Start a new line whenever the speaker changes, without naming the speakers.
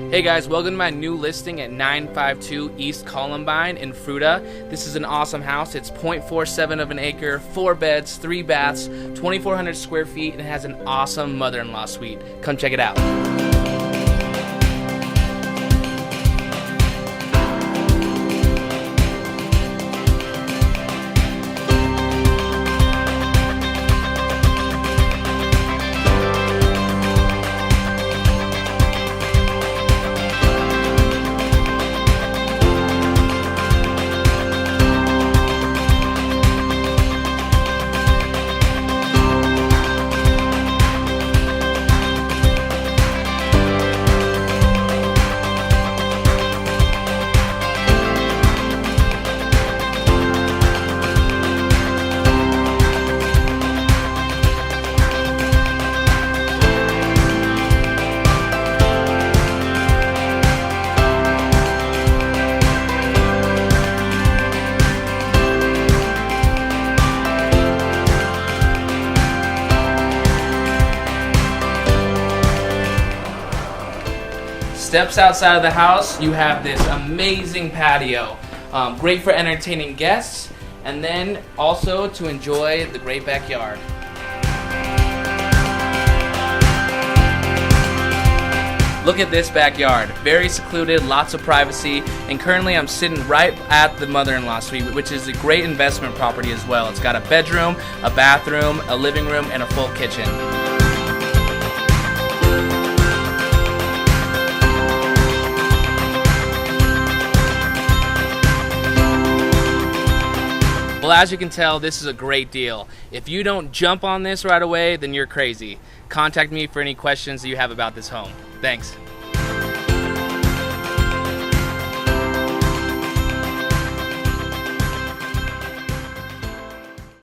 Hey guys, welcome to my new listing at 952 East Columbine in Fruita. This is an awesome house. It's 0.47 of an acre, 4 beds, 3 baths, 2,400 square feet, and it has an awesome mother-in-law suite. Come check it out. Steps outside of the house, you have this amazing patio. Great for entertaining guests, and then also to enjoy the great backyard. Look at this backyard. Very secluded, lots of privacy, and currently I'm sitting right at the mother-in-law suite, which is a great investment property as well. It's got a bedroom, a bathroom, a living room, and a full kitchen. Well, as you can tell, this is a great deal. If you don't jump on this right away, then you're crazy. Contact me for any questions that you have about this home. Thanks.